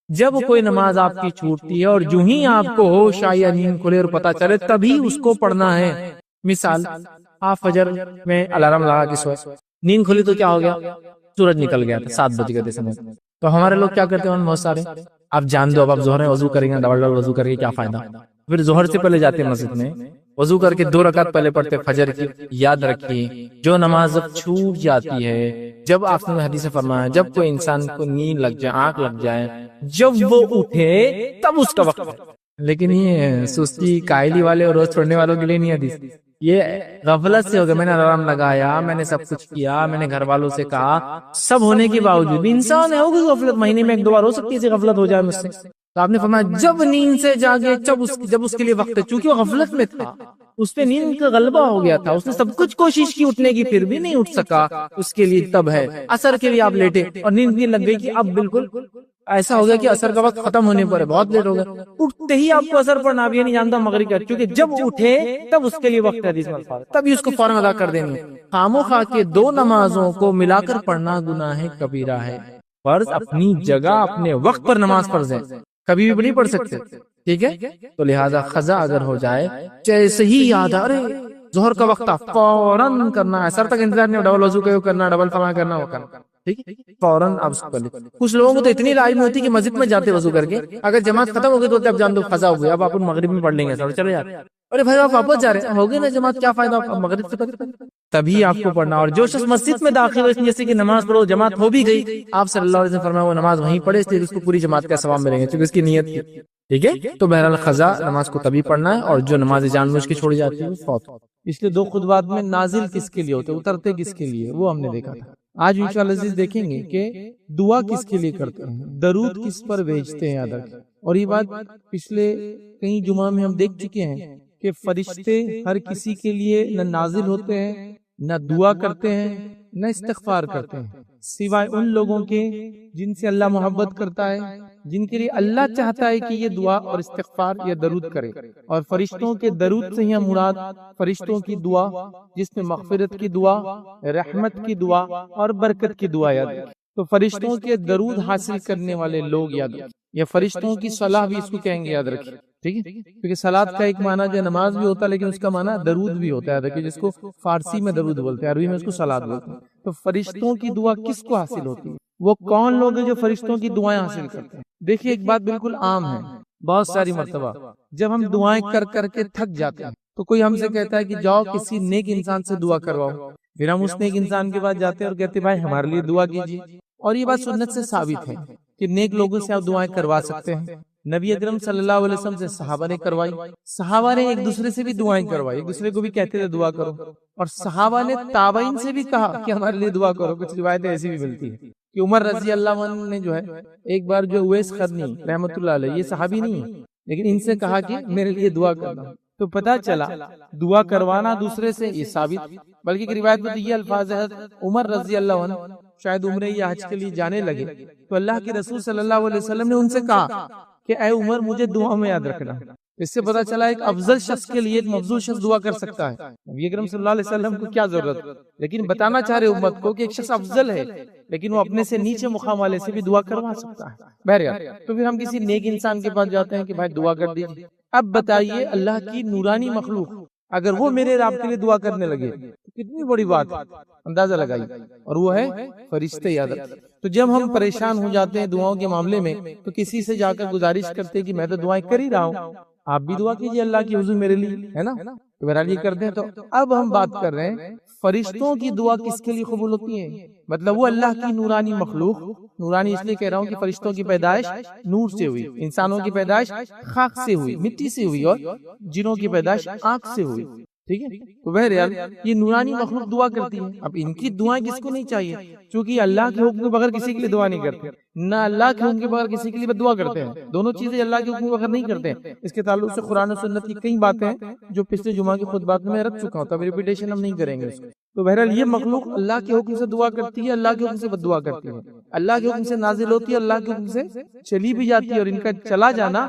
جب کوئی نماز آپ کی چھوٹتی ہے اور جو ہی آپ کو ہوش آئے یا نیند کھلے اور پتہ چلے تبھی اس کو پڑھنا ہے. مثال آپ فجر میں الارم لگا کے سوئے, نیند کھلی تو کیا ہو گیا, سورج نکل گیا تھا 7 بج گئے تھے سمجھ. تو ہمارے لوگ کیا کرتے ہیں بہت سارے, آپ جان دو اب آپ ظہر میں وضو کریں گے, ڈبل ڈبل وضو کر کے کیا فائدہ. پھر ظہر سے پہلے جاتے ہیں مسجد میں, وضو کر کے 2 رکعت پہلے پڑھتے فجر کی. یاد رکھیے جو نماز چھوٹ جاتی ہے, جب آپ نے حدیث فرمایا جب کوئی انسان کو نیند لگ جائے, آنکھ لگ جائے, جب وہ اٹھے تب اس کا وقت ہے. لیکن یہ سستی کائلی والے اور روز چھوڑنے والوں کے لیے نہیں حدیث, یہ غفلت سے ہو گیا. میں نے الارم لگایا, میں نے سب کچھ کیا, میں نے گھر والوں سے کہا, سب ہونے کے باوجود بھی انسان ہے, ہوگی غفلت, مہینے میں 1-2 بار ہو سکتی ہے غفلت ہو جائے مجھ سے. تو آپ نے فرمایا جب نیند سے جاگے جب اس کے لیے وقت ہے, چونکہ وہ غفلت میں تھا, اس پہ نیند کا غلبہ ہو گیا تھا, اس نے سب کچھ کوشش کی اٹھنے کی پھر بھی نہیں اٹھ سکا, اس کے لیے تب ہے. عصر کے لیے آپ لیٹے اور نیند نہیں لگ گئی کہ اب بالکل ایسا ہو گیا کہ عصر کا وقت ختم ہونے پر ہے, بہت لیٹ ہو گیا, اٹھتے ہی آپ کو عصر پڑھنا, آپ یہ نہیں جانتا مغرب کا, کیونکہ جب اٹھے تب اس کے لیے وقت ہے حدیث میں الفاظ, تبھی اس کو فوراً ادا کر دیں گے. خاموخواہ کے 2 نمازوں کو ملا کر پڑھنا گناہ کبیرہ ہے. فرض اپنی جگہ اپنے وقت پر نماز فرض ہے, کبھی بھی نہیں پڑھ سکتے, ٹھیک ہے. تو لہٰذا قضا اگر ہو جائے, جیسے ہی یاد ارے ظہر کا وقت فوراً کرنا ہے, سر تک انتظار نہیں, ڈبل وضو کرنا, ڈبل فلاں کرنا, وہ کرنا, ٹھیک ہے, فوراً آپ اس کو کر لیں. کچھ لوگوں کو تو اتنی لائن ہوتی کہ مسجد میں جاتے وضو کر کے, اگر جماعت ختم ہو گئی تو اب جان دو قضا ہو گئی, اب آپ مغرب میں پڑھ لیں گے, چلے یار, ارے بھائی آپ واپس جا رہے ہیں, ہو گئی نا جماعت, کیا فائدہ, آپ مغرب سے پڑھ, تبھی آپ کو پڑھنا. اور جو شخص مسجد میں داخل ہو, جیسے کہ نماز پڑھو, جماعت ہو بھی گئی, آپ صلی اللہ علیہ وسلم فرمایا وہ نماز وہیں پڑھے, اس لیے اس کو پوری جماعت کا ثواب ملیں گے کیونکہ اس کی نیت کی, ٹھیک ہے. تو بہرحال قضا نماز کو تبھی پڑھنا ہے, اور جو نماز جان بوجھ کے چھوڑی جاتی ہے وہ فوت. اس لیے 2 خطبات میں نازل کس کے لیے ہوتے, اترتے کس کے لیے, وہ ہم نے دیکھا تھا. آج انشاءاللہ عزیز دیکھیں گے کہ دعا کس کے لیے کرتے ہیں, درود کس پر بھیجتے ہیں, یاد رکھیں. اور یہ بات پچھلے کئی جمعہ میں ہم دیکھ چکے ہیں کہ فرشتے ہر کسی کے لیے نہ نازل ہوتے ہیں, نہ دعا کرتے ہیں, نہ استغفار کرتے ہیں, سوائے ان لوگوں کے جن سے اللہ محبت کرتا ہے, جن کے لیے اللہ چاہتا ہے کہ یہ دعا اور استغفار یا درود کرے. اور فرشتوں کے درود سے ہی مراد فرشتوں کی دعا, جس میں مغفرت کی دعا, رحمت کی دعا اور برکت کی دعا یاد رکھیں. تو فرشتوں کے درود حاصل کرنے والے لوگ یاد رکھیں, یا فرشتوں کی صلاح بھی اس کو کہیں گے, یاد رکھیں, ٹھیک ہے. کیونکہ صلاۃ کا ایک معنی جو نماز بھی ہوتا ہے, لیکن اس کا معنی درود بھی ہوتا ہے, یاد رکھیں, جس کو فارسی میں درود بولتے ہیں, عربی میں اس کو صلاۃ بولتے ہیں. تو فرشتوں کی دعا کس کو حاصل ہوتی ہے, وہ کون لوگ ہیں جو فرشتوں کی دعائیں حاصل کرتے ہیں. دیکھیے ایک بات بالکل عام ہے, بہت ساری مرتبہ جب ہم دعائیں کر کر کے تھک جاتے ہیں تو کوئی ہم سے کہتا ہے کہ جاؤ کسی نیک انسان سے دعا کرواؤ, پھر ہم اس نیک انسان کے پاس جاتے ہیں اور کہتے ہیں بھائی ہمارے لیے دعا کیجیے. اور یہ بات سنت سے ثابت ہے کہ نیک لوگوں سے آپ دعائیں کروا سکتے ہیں. نبی اکرم صلی اللہ علیہ وسلم سے صحابہ نے کروائی, صحابہ نے ایک دوسرے سے بھی دعائیں کروائی, ایک دوسرے کو بھی کہتے تھے دعا کرو, اور صحابہ نے تابعین سے بھی کہا کہ ہمارے لیے دعا کرو. کچھ روایتیں ایسی بھی ملتی ہیں کہ عمر رضی اللہ عنہ نے جو ہے ایک بار جو اویس قرنی رحمۃ اللہ علیہ, یہ صحابی نہیں ہے لیکن ان سے کہا کہ میرے لیے دعا کرنا. تو پتا چلا دعا کروانا دوسرے سے یہ ثابت, بلکہ روایت میں تو یہ الفاظ ہے, عمر رضی اللہ عنہ شاید عمرے یا حج کے لیے جانے لگے تو اللہ کے رسول صلی اللہ علیہ وسلم نے ان سے کہا کہ اے عمر مجھے دعا میں یاد رکھنا. اس سے پتا چلا ایک افضل شخص کے لیے ایک مفضول شخص دعا کر سکتا ہے. نبی اکرم صلی اللہ علیہ وسلم کو کیا ضرورت, لیکن بتانا چاہ رہے امت کو کہ ایک شخص افضل ہے لیکن وہ اپنے سے نیچے مقام والے سے بھی دعا کروا سکتا ہے. بہرحال تو پھر ہم کسی نیک انسان کے پاس جاتے ہیں کہ بھائی دعا کر دیجیے. اب بتائیے اللہ کی نورانی مخلوق اگر وہ میرے آپ کے لیے دعا کرنے لگے تو کتنی بڑی بات ہے, اندازہ لگائیے, اور وہ ہے فرشتے, یاد رکھیں. تو جب ہم پریشان ہو جاتے ہیں دعاؤں کے معاملے میں تو کسی سے جا کر گزارش کرتے ہیں کہ میں تو دعائیں کر ہی رہا ہوں, آپ بھی دعا کیجیے اللہ کی حضور میرے لیے, ہے نا. تو بہرحال یہ کرتے ہیں. تو اب ہم بات کر رہے ہیں فرشتوں کی دعا کس کے لیے قبول ہوتی ہے, مطلب وہ اللہ کی نورانی مخلوق, نورانی اس لیے کہہ رہا ہوں کہ فرشتوں کی پیدائش نور سے ہوئی, انسانوں کی پیدائش خاک سے ہوئی, مٹی سے ہوئی, اور جنوں کی پیدائش آنکھ سے ہوئی, ٹھیک ہے. تو بہرحال یہ نورانی مخلوق دعا کرتی ہے. اب ان کی دعائیں کس کو نہیں چاہیے, چونکہ اللہ کے حکم کے بغیر کسی کے لیے دعا نہیں کرتے, نہ اللہ کے حکم کے بغیر کسی کے لیے دعا کرتے ہیں. دونوں چیزیں اللہ کے حکم کے بغیر نہیں کرتے ہیں. اس کے تعلق سے قرآن و سنت کی کئی باتیں ہیں جو پچھلے جمعہ کی خطبات میں رکھ چکا ہوں, تو اب ریپیٹیشن ہم نہیں کریں گے اس کو. تو بہرحال یہ مخلوق اللہ کے حکم سے دعا کرتی ہے, اللہ کے حکم سے بد دعا کرتی ہے, اللہ کے حکم سے نازل ہوتی ہے, اللہ کے حکم سے چلی بھی جاتی ہے, اور ان کا چلا جانا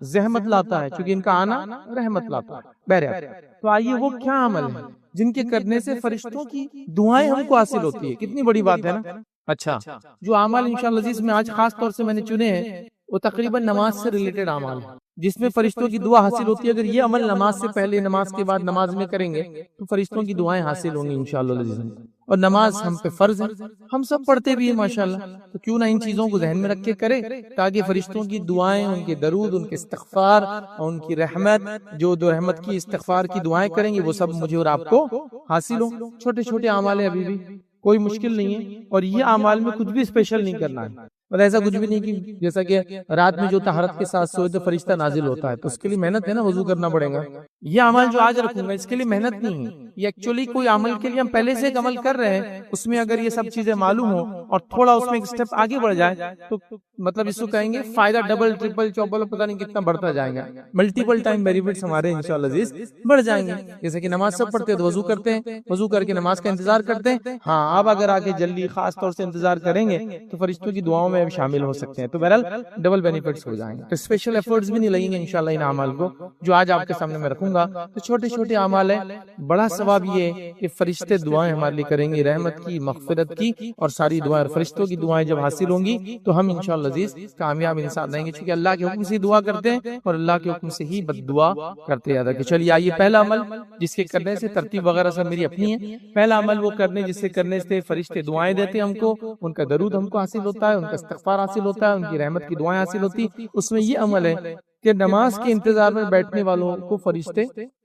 زحمت لاتا ہے چونکہ ان کا آنا رحمت لاتا ہے. بہرحال تو آئیے وہ کیا عمل ہے جن کے کرنے سے فرشتوں کی دعائیں ہم کو حاصل ہوتی ہے, کتنی بڑی بات ہے نا. اچھا, جو اعمال انشاءاللہ عزیز میں آج خاص طور سے میں نے چنے ہیں وہ تقریباً نماز سے ریلیٹڈ اعمال ہے جس میں فرشتوں کی دعا حاصل ہوتی ہے. اگر یہ عمل نماز سے پہلے نماز کے بعد نماز میں کریں گے تو فرشتوں کی دعائیں حاصل ہوں گی انشاءاللہ العزیز. اور نماز ہم پہ فرض ہے, ہم سب پڑھتے بھی ہیں ماشاءاللہ, تو کیوں نہ ان چیزوں کو ذہن میں رکھ کے کرے تاکہ فرشتوں کی دعائیں, ان کے درود, ان کے استغفار اور ان کی رحمت, جو دو رحمت کی استغفار کی دعائیں کریں گے وہ سب مجھے اور آپ کو حاصل ہوں. چھوٹے چھوٹے اعمال ہیں, ابھی بھی کوئی مشکل نہیں ہے, اور یہ اعمال میں کچھ بھی اسپیشل نہیں کرنا ہے. اور ایسا کچھ بھی نہیں کہ جیسا کہ رات میں جو طہارت کے ساتھ سوئے تو فرشتہ نازل ہوتا ہے, تو اس کے لیے محنت ہے نا, وضو کرنا پڑے گا. یہ عمل جو آج رکھوں گا اس کے لیے محنت نہیں ہے, یہ ایکچولی کوئی عمل کے لیے ہم پہلے سے ایک عمل کر رہے ہیں, اس میں اگر یہ سب چیزیں معلوم ہو اور تھوڑا اس میں ایک سٹیپ آگے بڑھ جائے تو مطلب اس کو کہیں گے فائدہ ڈبل ٹرپل چوبل پتہ نہیں کتنا بڑھتا جائے گا, ملٹیپل ٹائم بینیفٹس ہمارے انشاءاللہ عزیز بڑھ جائیں گے. جیسے کہ نماز سب پڑھتے ہیں تو وضو کرتے ہیں, وضو کر کے نماز کا انتظار کرتے ہیں. ہاں اب اگر آگے جلدی خاص طور سے انتظار کریں گے تو فرشتوں کی دعاؤں میں شامل ہو سکتے ہیں, تو بہرحال ڈبل بینیفٹس ہو جائیں گے. تو اسپیشل ایفرٹس بھی نہیں لگیں گے انشاءاللہ ان اعمال کو جو آج آپ کے سامنے میں رکھوں گا. تو چھوٹے چھوٹے اعمال ہیں, بڑا ثواب یہ ہے کہ فرشتے دعائیں ہمارے لیے کریں گے, رحمت کی, مغفرت کی, اور ساری دعائیں فرشتوں کی دعائیں جب حاصل ہوں گی تو ہم انشاءاللہ عزیز کامیاب انسان رہیں گے, کیونکہ اللہ کے حکم سے دعا کرتے ہیں اور اللہ کے حکم سے ہی بد دعا کرتے ہیں. کہ چلیے آئیے پہلا عمل جس کے کرنے سے ترتیب وغیرہ سب میری اپنی ہے. پہلا عمل وہ کرنے جس سے کرنے سے فرشتے دعائیں دیتے ہیں ہم کو, ان کا درود ہم کو حاصل ہوتا ہے, ان کا استغفار حاصل ہوتا ہے, ان کی رحمت کی دعائیں حاصل ہوتی. اس میں یہ عمل ہے کہ نماز کے انتظار میں بیٹھنے والوں کو فرشتے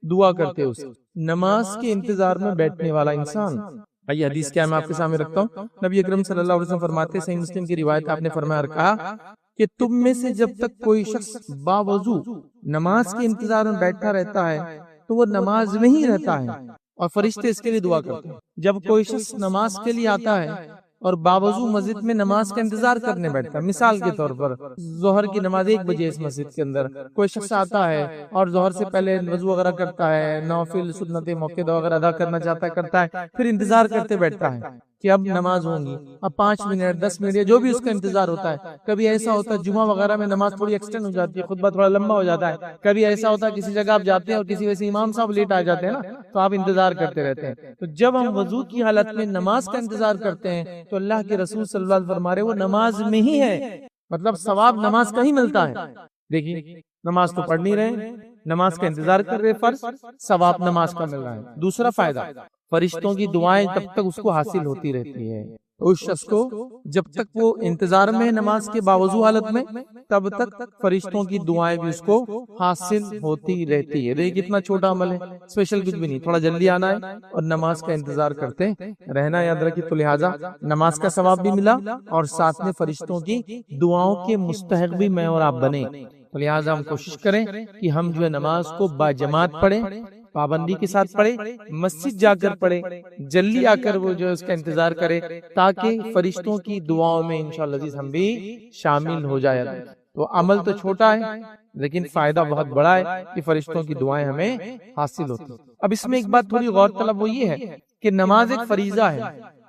دعا کرتے ہیں. اس نماز کے انتظار میں بیٹھنے والا انسان, آئیے حدیث کیا میں آپ کے سامنے رکھتا ہوں. نبی اکرم صلی اللہ علیہ وسلم فرماتے ہیں, صحیح مسلم کی روایت آپ نے فرمایا اور کہا کہ تم میں سے جب تک کوئی شخص باوضو نماز کے انتظار میں بیٹھا رہتا ہے تو وہ نماز میں ہی رہتا ہے اور فرشتے اس کے لیے دعا کرتے ہیں. جب کوئی شخص نماز کے لیے آتا ہے اور باوضو مسجد میں نماز کا انتظار کرنے بیٹھتا ہے, مثال کے طور پر ظہر کی نماز 1 بجے اس مسجد کے اندر کوئی شخص آتا ہے اور ظہر سے پہلے وضو وغیرہ کرتا ہے, نوافل سنت موقع وغیرہ ادا کرنا چاہتا ہے, کرتا ہے, پھر انتظار کرتے بیٹھتا ہے کہ اب نماز ہوں گی, اب 5 منٹ 10 منٹ جو بھی اس کا انتظار ہوتا ہے. کبھی ایسا ہوتا ہے جمعہ وغیرہ میں نماز تھوڑی ایکسٹینڈ ہو جاتی ہے, خطبہ تھوڑا لمبا ہو جاتا ہے. کبھی ایسا ہوتا ہے کسی جگہ آپ جاتے ہیں اور کسی ویسے امام صاحب لیٹ آ جاتے ہیں نا, تو آپ انتظار کرتے رہتے ہیں. تو جب ہم وضو کی حالت میں نماز کا انتظار کرتے ہیں تو اللہ کے رسول صلی اللہ علیہ وسلم فرما رہے وہ نماز میں ہی ہے, مطلب ثواب نماز کا ہی ملتا ہے. دیکھیے نماز تو پڑھ نہیں رہے, نماز کا انتظار کر رہے, فرض ثواب نماز کا مل رہا ہے. دوسرا فائدہ, فرشتوں کی دعائیں تب تک اس کو حاصل ہوتی رہتی ہے. اس شخص کو جب تک وہ انتظار میں نماز کے باوضو حالت میں, تب تک فرشتوں کی دعائیں بھی اس کو حاصل ہوتی رہتی ہے. دیکھیں کتنا چھوٹا عمل ہے, اسپیشل کچھ بھی نہیں, تھوڑا جلدی آنا ہے اور نماز کا انتظار کرتے رہنا, یاد رکھیے. تو لہٰذا نماز کا ثواب بھی ملا اور ساتھ میں فرشتوں کی دعاؤں کے مستحق بھی میں اور آپ بنے. تو لہٰذا ہم کوشش کریں کہ ہم جو ہے نماز کو باجماعت پڑھیں, پابندی کے ساتھ پڑھے, مسجد جا کر پڑھے, جلدی آ کر وہ جو اس کا انتظار کرے تاکہ فرشتوں کی دعاؤں میں انشاءاللہ عزیز ہم بھی شامل ہو جائے. تو عمل تو چھوٹا ہے لیکن فائدہ بہت بڑا ہے کہ فرشتوں کی دعائیں ہمیں حاصل ہوتی. اب اس میں ایک بات تھوڑی غور طلب وہ یہ ہے کہ نماز ایک فریضہ ہے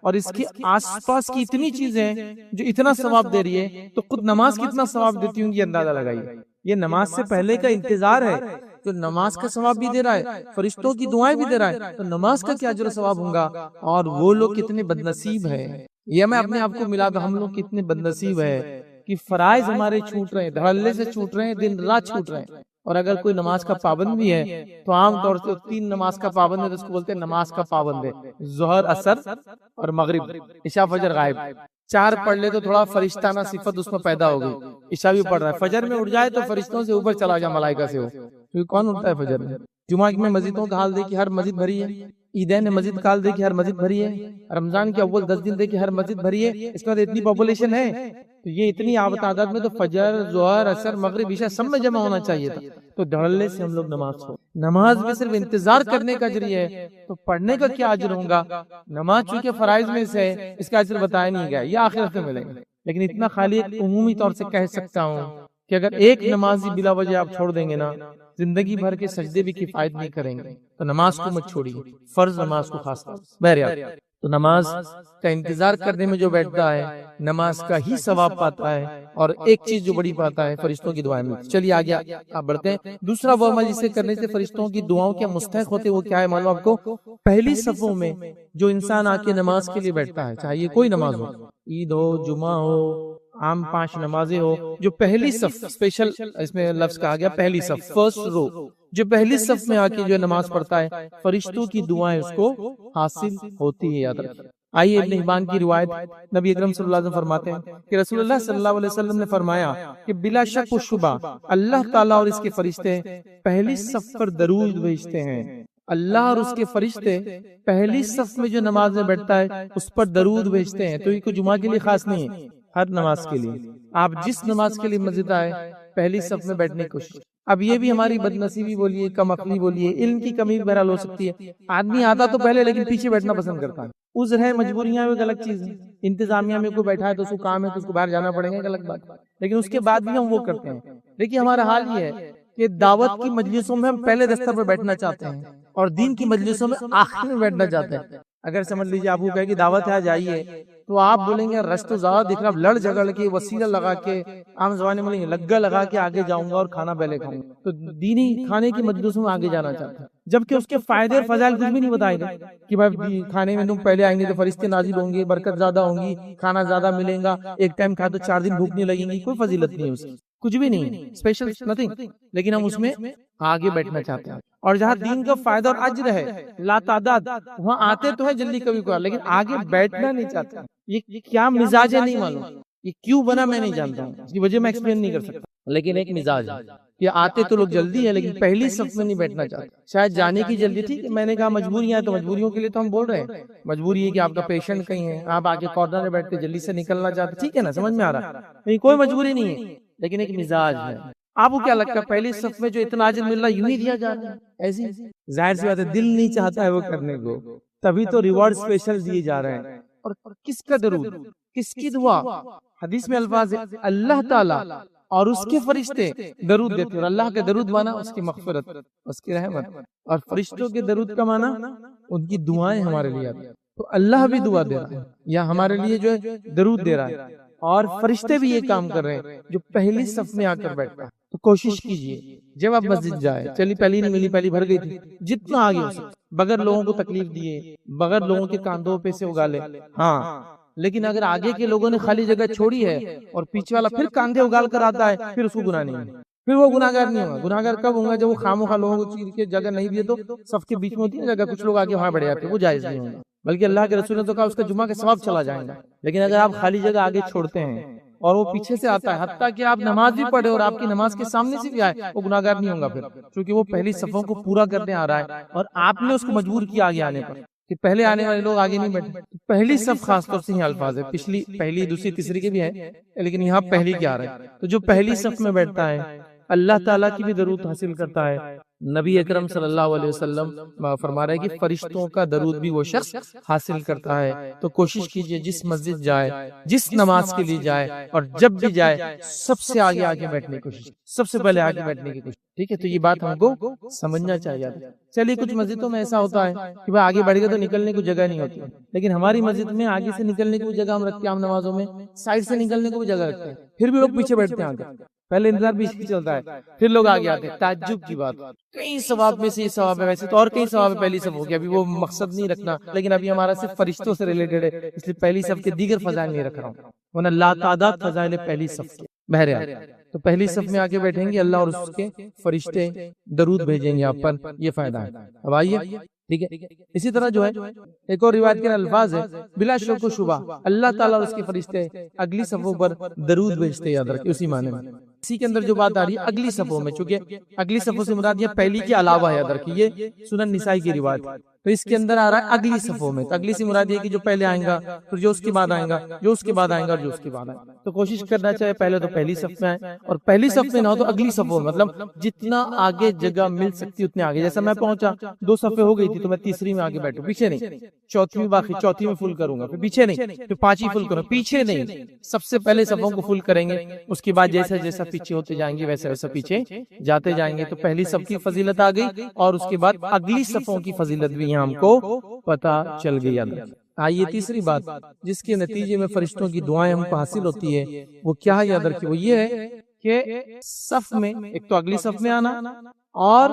اور اس کے آس پاس کی اتنی چیزیں ہیں جو اتنا ثواب دے رہی ہے, تو خود نماز کتنا ثواب دیتی ہوں یہ اندازہ لگائیے. یہ نماز سے پہلے کا انتظار ہے تو نماز کا ثواب بھی دے رہا ہے, فرشتوں کی دعائیں بھی دے رہا ہے, تو نماز کا کیا اجر و ثواب ہوگا. اور وہ لوگ کتنے بدنصیب ہیں, یہ میں اپنے آپ کو ملا دوں, ہم لوگ کتنے بدنصیب ہیں کہ فرائض ہمارے چھوٹ رہے ہیں, دھڑلے سے چھوٹ رہے ہیں, دن رات چھوٹ رہے ہیں. اور اگر کوئی نماز کا پابند بھی ہے تو عام طور سے 3 نماز کا پابند ہے تو اس کو بولتے ہیں نماز کا پابند ہے, ظہر عصر اور مغرب, عشاء فجر غائب. 4 پڑھ لے تو تھوڑا فرشتانہ صفت اس میں پیدا ہو گئی. عشاء بھی پڑھ رہا ہے, فجر میں اٹھ جائے تو فرشتوں سے اوپر چلا جائے, ملائکہ سے ہو. کیونکہ کون اٹھتا ہے فجر میں؟ جمعہ میں مسجدوں کا حال دیکھیے, ہر مسجد بھری ہے. عیدین مسجد کا حال دیکھیے, ہر مسجد بھری ہے. رمضان کے اول 10 دن دیکھیے, ہر مسجد بھری ہے. اس کے بعد اتنی پاپولیشن ہے تو یہ اتنی تعداد میں تو فجر, ظہر, عصر, مغرب, عشاء سب میں جمع ہونا چاہیے تھا. تو دھڑلے سے ہم لوگ نماز میں صرف انتظار کرنے کا اجر ہے, تو پڑھنے کا کیا اجر ہوگا. نماز چونکہ فرائض میں سے ہے, اس کا اجر بتایا نہیں گیا, یہ آخرت میں ملے گا. لیکن اتنا خالی عمومی طور سے کہہ سکتا ہوں کہ اگر ایک نمازی بلا وجہ آپ چھوڑ دیں گے نا, زندگی بھر کے سجدے بھی کفایت نہیں کریں گے. تو نماز کو مت چھوڑیے, فرض نماز کو خاص طور سے. بہرحال تو نماز کا انتظار کرنے میں جو بیٹھتا ہے نماز کا ہی ثواب پاتا ہے, اور ایک چیز جو بڑی پاتا ہے فرشتوں کی دعائیں میں. چلیے آگے آپ بڑھتے ہیں. دوسرا وہ عمل جسے کرنے سے فرشتوں کی دعاؤں کے مستحق ہوتے وہ کیا ہے معلوم آپ کو؟ پہلی صفوں میں جو انسان آ کے نماز کے لیے بیٹھتا ہے, چاہے کوئی نماز ہو, عید ہو, جمعہ ہو, عام 5 نمازیں ہو، جو پہلی صف، اسپیشل اس میں لفظ کہا گیا پہلی صف، فرسٹ رو، جو پہلی صف میں آ کے جو نماز پڑھتا ہے فرشتوں کی دعائیں اس کو حاصل ہوتی ہے، یاد رکھیں۔ آئیے ابن حبان کی روایت، نبی اکرم صلی اللہ علیہ وسلم فرماتے ہیں کہ رسول اللہ صلی اللہ علیہ وسلم نے فرمایا کہ بلا شک و شبہ اللہ تعالیٰ اور اس کے فرشتے پہلی صف پر درود بھیجتے ہیں۔ اللہ اور اس کے فرشتے پہلی صف میں جو نماز میں بیٹھتا ہے اس پر درود بھیجتے ہیں۔ تو یہ کوئی جمعہ کے لیے خاص نہیں ہے، ہر نماز کے لیے، آپ جس نماز کے لیے مسجد آئے پہلی صف میں بیٹھنے کی کوشش۔ اب یہ بھی ہماری بد نصیبی بولیے، کم عقلی بولیے، علم کی کمی بہرحال ہو سکتی ہے، آدمی آتا تو پہلے لیکن پیچھے بیٹھنا پسند کرتا ہے۔ عذر ہے، مجبوریاں ایک الگ چیز ہے، انتظامیہ میں کوئی بیٹھا ہے تو اس کو کام ہے تو اس کو باہر جانا پڑے گا، ایک الگ بات، لیکن اس کے بعد بھی ہم وہ کرتے ہیں۔ دیکھیے ہمارا حال یہ ہے کہ دعوت کی مجلسوں میں ہم پہلے دستر پہ بیٹھنا چاہتے ہیں اور دین کی مجلسوں میں آخر میں بیٹھنا چاہتے ہیں۔ اگر سمجھ لیجیے آپ کو کہے کہ دعوت ہے آ جائیے تو آپ بولیں گے رش تو زیادہ دکھ رہا، لڑ جھگڑ کے وسیلہ لگا کے، عام زبان میں بولیں گے لگا لگا کے آگے جاؤں گا اور کھانا پہلے کھاؤں گا، تو دینی کھانے کی مجلسوں میں آگے جانا چاہتے ہیں، جبکہ اس کے فائدے اور فضائل کچھ بھی نہیں بتائے گا کہ بھائی کھانے میں تم پہلے آئیں گے تو فرشتے نازل ہوں گے، برکت زیادہ ہوں گی، کھانا زیادہ ملے گا، ایک ٹائم کھا تو 4 دن بھوک نہیں لگیں گی، کوئی فضیلت نہیں ہے اس کی، کچھ بھی نہیں، اسپیشل نتھنگ، لیکن ہم اس میں آگے بیٹھنا چاہتے ہیں۔ اور جہاں دین کا فائدہ اور اجر ہے لا تعداد، وہاں آتے تو ہے جلدی کبھی کبھار، لیکن آگے بیٹھنا نہیں چاہتے۔ یہ کیا مزاج ہے نہیں معلوم، یہ کیوں بنا میں نہیں جانتا ہوں، اس کی وجہ میں ایکسپلین نہیں کر سکتا، لیکن ایک مزاج ہے کہ آتے تو لوگ جلدی ہے لیکن پہلی صف میں نہیں بیٹھنا چاہتے۔ شاید جانے کی جلدی، ٹھیک ہے، میں نے کہا مجبوریاں ہیں تو مجبوریوں کے لیے تو ہم بول رہے ہیں، مجبوری ہے کہ آپ کا پیشنٹ کہیں ہے، آپ آگے کارنر میں بیٹھتے جلدی سے نکلنا چاہتے، ٹھیک ہے نا، سمجھ میں آ رہا ہے، کوئی مجبوری نہیں ہے، لیکن ایک مزاج ہے۔ آپ کو کیا لگتا ہے پہلی صف میں جو اتنا اجر مل رہا ہے یوں ہی دیا جا رہا ہے؟ ایسی ظاہر سی بات ہے دل نہیں چاہتا ہے وہ کرنے کو، تبھی تو ریوارڈ اسپیشل دیے جا رہے ہیں۔ اور کس کا درود، کس کی دعا؟ حدیث میں الفاظ ہے اللہ تعالیٰ اور اس کے فرشتے درود دیتے ہیں، اور اللہ کے درود مانا اس کی مغفرت، اس کی رحمت، اور فرشتوں کے درود کا مانا ان کی دعائیں ہمارے لیے آتی ہیں۔ تو اللہ بھی دعا دے رہا ہے یا ہمارے لیے جو ہے درود دے رہا ہے، اور فرشتے بھی یہ کام کر رہے ہیں جو پہلی صف میں آ کر بیٹھتا ہے۔ تو کوشش کیجئے جب آپ مسجد جائے، چلی پہلی نہیں ملی، پہلی بھر گئی تھی، جتنا آگے ہو سکتا، بغیر لوگوں کو تکلیف دیے، بغیر لوگوں کے کاندھوں پہ سے اگالے، ہاں، لیکن اگر آگے کے لوگوں نے خالی جگہ چھوڑی ہے اور پیچھے والا پھر کاندھے اگال کر آتا ہے، پھر اس کو گناہ نہیں ہے، پھر وہ گناہگار نہیں ہوگا۔ گناہگار کب ہوگا؟ جب وہ خامخواہ لوگوں کو چیز کے جگہ نہیں دیے تو صف کے بیچ میں ہوتی ہے جگہ، کچھ لوگ آگے وہاں بڑھے جاتے ہیں، وہ جائز نہیں ہوگا، بلکہ اللہ کے رسول نے تو کہا اس کا جمعہ کا ثواب چلا جائے گا۔ لیکن اگر آپ خالی جگہ آگے چھوڑتے ہیں اور وہ پیچھے سے آتا ہے، حتیٰ کہ آپ نماز بھی پڑھے اور آپ کی نماز کے سامنے سے بھی آئے، وہ گناہگار نہیں ہوگا پھر، کیونکہ وہ پہلی صفوں کو پورا کرنے آ رہا ہے اور آپ نے اس کو مجبور کیا آگے آنے پر کہ پہلے آنے والے لوگ آگے نہیں بیٹھے۔ پہلی صف خاص طور سے یہ الفاظ ہے، پچھلی پہلی دوسری تیسری کے بھی ہیں لیکن یہاں پہلی کیا آ رہا ہے، تو جو پہلی صف میں بیٹھتا ہے اللہ تعالیٰ کی بھی درود حاصل کرتا ہے۔ نبی اکرم صلی اللہ علیہ وسلم فرما رہے ہیں کہ فرشتوں کا درود بھی وہ شخص حاصل کرتا ہے۔ تو کوشش کیجئے جس مسجد جائے، جس نماز کے لیے جائے اور جب بھی جائے سب سے آگے آگے بیٹھنے کی کوشش، سب سے پہلے آگے بیٹھنے کی کوشش، ٹھیک ہے؟ تو یہ بات ہم کو سمجھنا چاہیے۔ چلیے کچھ مسجدوں میں ایسا ہوتا ہے کہ بھائی آگے بڑھ گئے تو نکلنے کو جگہ نہیں ہوتی، لیکن ہماری مسجد میں آگے سے نکلنے کو جگہ ہم رکھتے ہیں، عام نمازوں میں سائڈ سے نکلنے کو بھی جگہ رکھتے ہیں، پھر بھی لوگ پیچھے بیٹھتے ہیں آگے، پہلے انتظار بھی چلتا ہے، پھر لوگ آگے آتے ہیں۔ تعجب کی بات، کئی ثواب میں سے یہ ثواب ہے، ویسے تو اور کئی ثواب ہے پہلی صف ہو گیا، ابھی وہ مقصد نہیں رکھنا، لیکن ابھی ہمارا صرف فرشتوں سے ریلیٹڈ ہے، اس لیے پہلی صف کے دیگر فضائل نہیں رکھ رہا ہوں، ورنہ لا تعداد فضائل پہلی صف کے۔ بہرحال تو پہلی صف میں آگے بیٹھیں گے، اللہ اور اس کے فرشتے درود بھیجیں گے آپ پر، یہ فائدہ ہے۔ اب آئیے، ٹھیک ہے، اسی طرح جو ہے ایک اور روایت کے الفاظ ہے بلا شک و شبہ اللہ تعالیٰ اور اس کے فرشتے اگلی صفوں پر درود بھیجتے، یاد رکھیں اسی معنی میں۔ اسی کے اندر جو بات آ رہی ہے اگلی صفوں میں، چونکہ اگلی صفوں سے مراد یہ پہلی کے علاوہ ہے، یاد رکھیے یہ سنن نسائی کی روایت، تو اس کے اندر آ رہا ہے اگلی صفوں میں، تو اگلی سے مراد یہ کہ جو پہلے آئیں گا، پھر جو اس کے بعد آئیں گا، جو اس کے بعد آئیں گا، اور جو اس کے بعد آئیں گا۔ تو کوشش کرنا چاہیے پہلے تو پہلی صف میں آئے، اور پہلی صف میں نہ ہو تو اگلی صفوں میں، مطلب جتنا آگے جگہ مل سکتی اتنے آگے۔ جیسا میں پہنچا 2 صفیں ہو گئی تھی تو میں تیسری میں آگے بیٹھوں، پیچھے نہیں، چوتھی میں باقی، چوتھی میں فل کروں گا، پھر پیچھے نہیں، پھر 5ویں فل کروں، پیچھے نہیں، سب سے پہلے صفوں کو فل کریں گے، اس کے بعد جیسا جیسا پیچھے ہوتے جائیں گے ویسا ویسا پیچھے جاتے جائیں گے۔ تو پہلی صف کی فضیلت آ گئی اور اس کے بعد اگلی صفوں کی فضیلت بھی ہم کو پتہ چل گئی۔ آئیے تیسری بات جس کے نتیجے میں فرشتوں کی دعائیں ہم کو حاصل ہوتی ہے وہ کیا ہے، یاد رکھیے، وہ یہ ہے کہ صف میں ایک تو اگلی صف میں آنا اور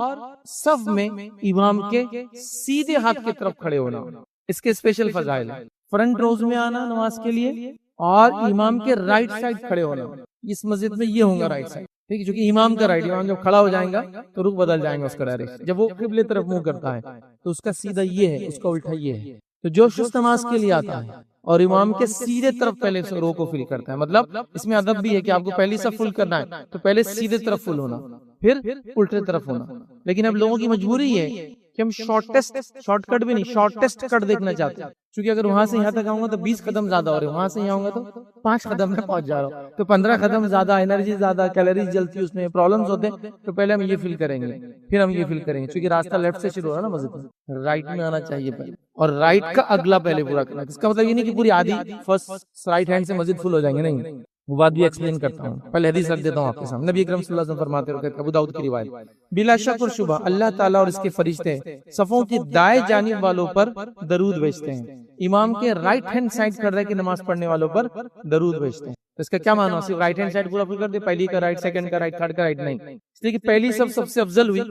صف میں امام کے سیدھے ہاتھ کی طرف کھڑے ہونا، اس کے اسپیشل فضائل ہیں۔ فرنٹ روز میں آنا نماز کے لیے، اور امام کے رائٹ سائڈ کھڑے ہونا. اس مسجد میں یہ ہوگا رائٹ سائڈ, ٹھیک ہے, چونکہ امام کا رائٹ, امام جب کھڑا ہو جائے گا تو رخ بدل جائیں گا اس کا ڈائریکشن. جب وہ قبلے طرف منہ کرتا ہے تو اس کا سیدھا یہ ہے, اس کا الٹا یہ ہے. تو جو شخص نماز کے لیے آتا ہے اور امام کے سیدھے طرف پہلے رو کو فل کرتا ہے, مطلب اس میں ادب بھی ہے کہ آپ کو پہلی صف فل کرنا ہے تو پہلے سیدھے طرف فل ہونا, پھر الٹے طرف ہونا. لیکن اب لوگوں کی مجبوری ہے کہ ہم شارٹ کٹ بھی نہیں, شارٹیسٹ کٹ دیکھنا چاہتے ہیں, کیونکہ اگر وہاں سے یہاں تک آؤں گا تو 20 قدم زیادہ ہو رہے, وہاں سے یہاں آؤں گا تو 5 قدم میں پہنچ جا رہا ہوں, تو 15 قدم زیادہ, انرجی زیادہ, کیلوریز جلتی ہے, اس میں پرابلمز ہوتے ہیں. تو پہلے ہم یہ فل کریں گے, پھر ہم یہ فل کریں گے, کیونکہ راستہ لیفٹ سے شروع ہو رہا ہے نا مسجد میں, رائٹ میں آنا چاہیے پہلے, اور رائٹ کا اگلا پہلے پورا کرنا. اس کا مطلب یہ نہیں کہ پوری آدھی فرسٹ رائٹ ہینڈ سے مسجد فل ہو جائیں گے, نہیں, وہ بات بھی ایکسپلین کرتا ہوں. پہلے حدیث رکھ دیتا ہوں آپ کے سامنے. نبی اکرم صلی اللہ علیہ وسلم فرماتے ہیں, ابو داؤد کی روایت, بلا شک اور شبہ اللہ تعالیٰ اور اس کے فرشتے صفوں کی دائیں جانب والوں پر درود بھیجتے ہیں, امام کے رائٹ ہینڈ سائڈ کر رہے کہ نماز پڑھنے والوں پر درود بھیجتے ہیں. اس کا کیا معنی ہے؟ صرف رائٹ ہینڈ سائڈ پورا فل کر دے, پہلی کا رائٹ, سیکنڈ کا رائٹ, تھرڈ کا رائٹ, نہیں. اس لیے کہ پہلی سب سے افضل ہوئی,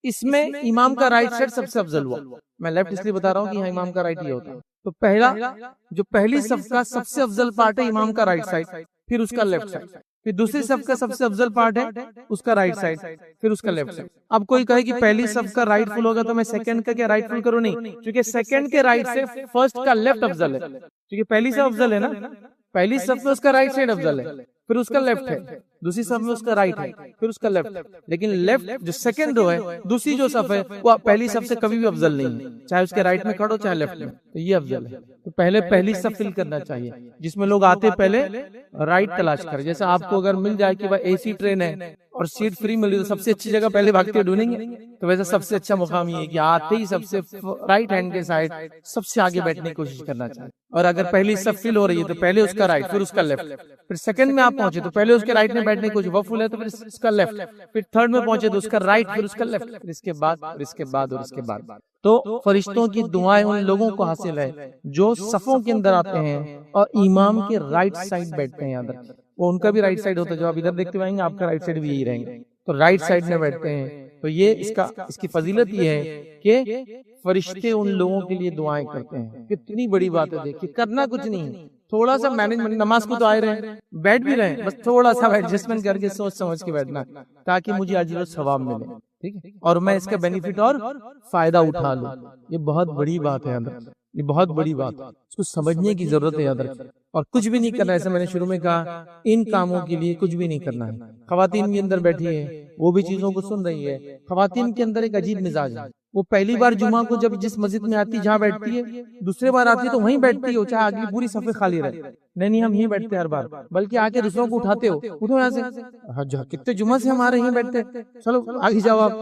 اس میں امام کا رائٹ سائڈ سب سے افضل ہوا. میں لیفٹ اس لیے بتا رہا ہوں کہ یہاں امام کا رائٹ یہ ہوتا ہے. تو پہلا جو پہلی صف کا سب سے افضل پارٹ ہے امام کا رائٹ سائڈ, پھر اس کا لیفٹ سائڈ, پھر دوسری صف کا سب سے افضل پارٹ ہے اس کا رائٹ سائڈ, پھر اس کا لیفٹ سائڈ. اب کوئی کہے کہ پہلی صف کا رائٹ فل ہوگا تو میں سیکنڈ کا کیا رائٹ فل کروں؟ نہیں, کیونکہ سیکنڈ کے رائٹ سے فرسٹ کا لیفٹ افضل ہے, کیونکہ پہلی صف افضل ہے نا, پہلی صف میں اس کا رائٹ سائڈ افضل ہے, پھر اس کا لیفٹ ہے, دوسری صف میں اس کا رائٹ ہے, پھر اس کا لیفٹ ہے. لیکن لیفٹ جو سیکنڈ رو ہے, دوسری جو صف ہے وہ پہلی صف سے کبھی بھی افضل نہیں ہے, چاہے اس کے رائٹ میں کھڑو چاہے لیفٹ میں, تو یہ افضل ہے. تو پہلے پہلی صف فل کرنا چاہیے, جس میں لوگ آتے پہلے رائٹ تلاش کریں. جیسے آپ کو اگر مل جائے کہ اے سی ٹرین ہے اور سیٹ فری مل رہی, تو سب سے اچھی جگہ پہلے بھاگ کے ڈھونڈیں گے. تو ویسے سب سے اچھا مقام یہ ہے کہ آتے ہی سب سے رائٹ ہینڈ کے سائڈ سب سے آگے بیٹھنے کی کوشش کرنا چاہیے. اور اگر پہلی صف فل ہو رہی ہے تو پہلے اس کا رائٹ, پھر اس کا لیفٹ, پھر سیکنڈ میں آپ پہنچے تو پہلے اس کے رائٹ میں بیٹھنے کی کوشش, وہ فل ہے تو پھر اس کا لیفٹ, پھر تھرڈ میں پہنچے تو اس کا رائٹ, پھر اس کا لیفٹ, پھر اس کے بعد, پھر اس کے بعد, اور اس کے بعد. تو فرشتوں کی دعائیں ان لوگوں کو حاصل ہے جو صفوں کے اندر آتے ہیں اور امام کے رائٹ سائڈ بیٹھتے ہیں. یاد رکھیں, وہ ان کا بھی رائٹ سائڈ ہوتا ہے, جو آپ ادھر دیکھتے ہوئیں گے آپ کا رائٹ سائڈ بھی یہی رہیں گے, تو رائٹ سائڈ میں بیٹھتے ہیں. تو یہ اس کی فضیلت یہ ہے کہ فرشتے ان لوگوں کے لیے دعائیں کرتے ہیں. کتنی بڑی بات ہے, دیکھیے, کرنا کچھ نہیں, تھوڑا سا مینجمنٹ, نماز کو تو آئے رہے, بیٹھ بھی رہے, بس تھوڑا سا ایڈجسٹمنٹ کر کے سوچ سمجھ کے بیٹھنا تاکہ مجھے اجر و ثواب ملے, ٹھیک ہے, اور میں اس کا بینیفٹ اور فائدہ اٹھا لوں. یہ بہت بڑی بات ہے, یاد رکھیں, یہ بہت بڑی بات ہے, اس کو سمجھنے کی ضرورت ہے. یاد رکھیں, اور کچھ بھی نہیں کرنا ہے, ایسے میں نے شروع میں کہا, ان کاموں کے لیے کچھ بھی نہیں کرنا ہے. خواتین بھی اندر بیٹھی ہے, وہ بھی چیزوں کو سن رہی ہے. خواتین کے اندر ایک عجیب مزاج ہے, وہ پہلی بار جمعہ کو جب جس مسجد میں آتی جہاں بیٹھتی ہے, دوسرے بار آتی ہے تو وہیں بیٹھتی ہے, چاہے اگلی پوری صفیں خالی رہے. نہیں, ہم یہیں بیٹھتے ہیں ہر بار, بلکہ آ کے دوسروں کو اٹھاتے ہو, اٹھو یہاں سے, کتنے جمعہ سے ہمارے یہیں بیٹھتے, چلو آگے جاؤ آپ,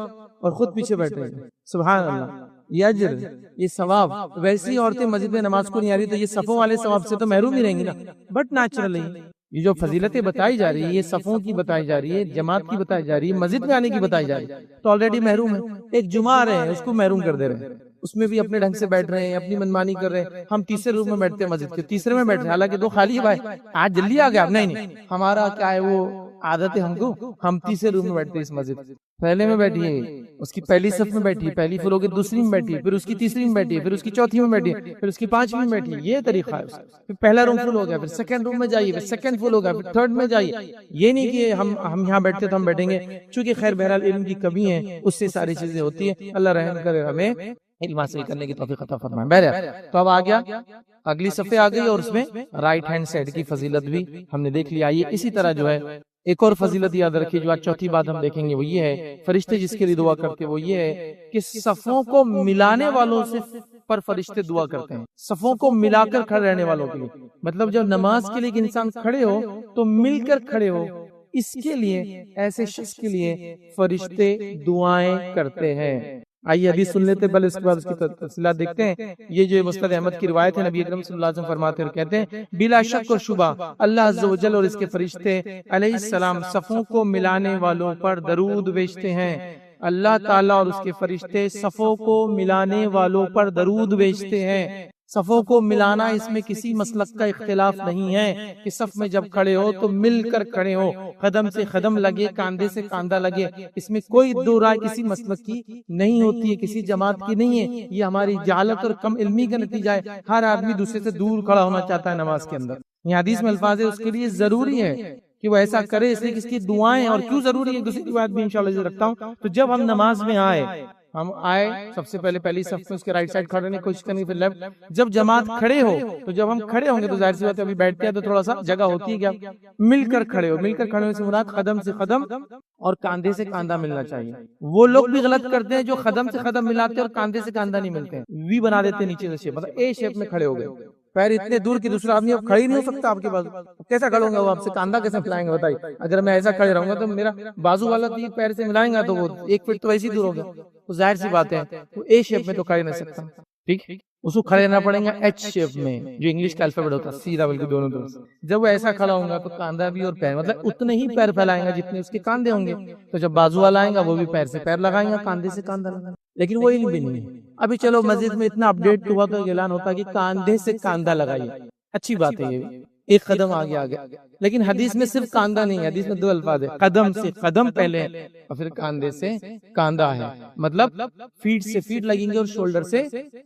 اور خود پیچھے بیٹھ رہے ہیں. سبحان اللہ, یہ اجر, یہ ثواب. ویسی عورتیں مسجد میں نماز کو نہیں آ رہی تو یہ صفوں والے ثواب سے تو محروم ہی رہیں گی نا. بٹ نیچرلی یہ جو فضیلتیں بتائی جا رہی ہے, یہ صفوں کی بتائی جا رہی ہے, جماعت کی بتائی جا رہی ہے, مسجد میں آنے کی بتائی جا رہی ہے, تو آلریڈی محروم ہے. ایک جمعہ آ رہے ہیں, اس کو محروم کر دے رہے ہیں, اس میں بھی اپنے ڈھنگ سے بیٹھ رہے ہیں, اپنی منمانی کر رہے ہیں. ہم تیسرے روم میں بیٹھتے ہیں مسجد کے, تیسرے میں بیٹھ رہے ہیں, حالانکہ 2 خالی ہے. بھائی آج جلدی آ گیا, نہیں, ہمارا کیا ہے وہ عادت ہے ہم کو, ہم تیسرے روم میں بیٹھتے ہیں. اس مسجد پہلے میں بیٹھی ہے, اس کی پہلی صف میں بیٹھی, پہلی فل ہو کے دوسری میں بیٹھی, پھر اس کی تیسری میں بیٹھی, پھر اس کی چوتھی میں بیٹھی, پھر اس کی 5ویں میں بیٹھی. یہ طریقہ ہے. پھر پہلا روم فل ہو گیا, پھر سیکنڈ روم میں جائیے, پھر سیکنڈ فل ہو گیا, پھر تھرڈ میں جائیے. یہ نہیں کہ ہم یہاں بیٹھتے تو ہم بیٹھیں گے, چونکہ خیر بہرحال علم کی کمی ہے, اس سے ساری چیزیں ہوتی ہیں. اللہ رحم کرے, ہمیں علم حاصل کرنے کی توفیق عطا فرمائے. بہرحال تو اب آ گیا, اگلی صفحے آ گئی, اور اس میں رائٹ ہینڈ سائڈ کی فضیلت بھی ہم نے دیکھ لی. آئیے اسی طرح جو ہے ایک اور فضیلت یاد رکھیے, جو آج چوتھی بات ہم دیکھیں گے, وہ یہ ہے, فرشتے جس کے لیے دعا کرتے وہ یہ ہے کہ صفوں کو ملانے والوں سے پر فرشتے دعا کرتے ہیں, صفوں کو ملا کر کھڑے رہنے والوں کے لیے. مطلب جب نماز کے لیے ایک انسان کھڑے ہو تو مل کر کھڑے ہو, اس کے لیے, ایسے شخص کے لیے فرشتے دعائیں کرتے ہیں. آئیے حدیث سن لیتے, پہلے اس کے بعد اس کی تفصیلات دیکھتے ہیں. یہ جو مسند احمد کی روایت ہے, نبی اکرم صلی اللہ علیہ وسلم فرماتے ہیں اور کہتے ہیں, بلا شک اور شبہ اللہ عز و جل اور اس کے فرشتے علیہ السلام صفوں کو ملانے والوں پر درود بھیجتے ہیں. اللہ تعالیٰ اور اس کے فرشتے صفوں کو ملانے والوں پر درود بھیجتے ہیں. صفوں کو ملانا, اس میں کسی مسلک کا اختلاف نہیں ہے کہ صف میں جب کھڑے ہو تو مل کر کھڑے ہو, قدم سے قدم لگے, کاندھے سے کاندھا لگے. اس میں کوئی دو رائے کسی مسلک کی نہیں ہوتی ہے, کسی جماعت کی نہیں ہے. یہ ہماری جہالت اور کم علمی کا نتیجہ ہے. ہر آدمی دوسرے سے دور کھڑا ہونا چاہتا ہے نماز کے اندر. یہ حدیث میں الفاظ ہے، اس کے لیے ضروری ہے کہ وہ ایسا کرے، اس لیے کہ اس کی دعائیں، اور کیوں ضروری ہے دوسری بات بھی انشاءاللہ رکھتا ہوں. تو جب ہم نماز میں ہم آئے سب سے پہلے پہلی صف میں اس کے رائٹ سائڈ کھڑے ہونے کی کوشش کریں، پھر لیفٹ. جب جماعت کھڑے ہو تو جب ہم کھڑے ہوں گے تو ظاہر سی بات ہے ابھی بیٹھتے ہیں تو تھوڑا سا جگہ ہوتی ہے، کیا مل کر کھڑے ہو. مل کر کھڑے ہونے سے مراد قدم سے قدم اور کاندھے سے کاندھا ملنا چاہیے. وہ لوگ بھی غلط کرتے ہیں جو قدم سے قدم ملاتے ہیں اور کاندھے سے کاندھا نہیں ملتے ہیں، وی بنا دیتے ہیں نیچے سے شیپ، مطلب اے شیپ میں کھڑے ہو گئے، پیر اتنے دور کی دوسرا آدمی اب کھڑے ہی نہیں ہو سکتا آپ کے پاس. کیسا کھڑوں گا وہ آپ سے کاندھا کیسے ملائیں گے بتائیے؟ اگر میں ایسا کھڑے رہوں گا تو میرا بازو والا تیر پیر سے ملائیں گا تو وہ 1 فٹ تو ویسے ہی دور ہو گیا. تو ظاہر سی بات ہے وہ اے شیپ میں تو کھڑے نہیں سکتا، ٹھیک، اس کو کھڑے رہنا پڑے گا ایچ شیپ میں، جو انگلش کا الفابیٹ ہوتا ہے سیدھا بالکل دونوں طرف. جب وہ ایسا کھڑا ہوگا تو کاندھا بھی اور پیر، مطلب اتنے ہی پیر پھیلائیں گا جتنے اس کے کاندھے ہوں گے. تو جب بازو والا آئے گا وہ بھی پیر سے پیر لگائیں گا، کاندھے سے کاندھا لگائیں گا. لیکن وہ علم بھی نہیں ہے. ابھی چلو مسجد میں اتنا اپڈیٹ ہوا تو اعلان ہوتا ہے کہ کاندھے سے کاندھا لگائیے، اچھی بات ہے، یہ ایک قدم آگے آگے. لیکن حدیث میں صرف کاندھا نہیں ہے، حدیث میں 2 الفاظ ہے، قدم سے قدم پہلے اور پھر کاندھے سے کاندھا ہے. مطلب فیٹ سے فیٹ لگیں گے اور شولڈر سے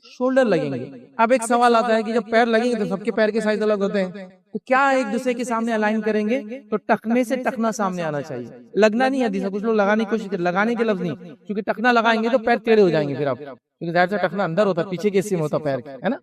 شولڈر لگیں گے. اب ایک سوال آتا ہے کہ جب پیر لگیں گے تو سب کے پیر کے سائز الگ ہوتے ہیں، تو کیا ایک دوسرے کے سامنے الائن کریں گے؟ تو ٹخنے سے ٹخنا سامنے آنا چاہیے، لگنا نہیں. حدیث میں کچھ لوگ لگانے کی کوشش کرتے، لگانے کے لفظ نہیں، کیونکہ ٹخنا لگائیں گے تو پیر ٹیڑھے ہو جائیں گے. پھر آپ کیونکہ ظاہر سے ٹخنا اندر ہوتا ہے، پیچھے کے حصے میں ہوتا پیر کے، ہے نا،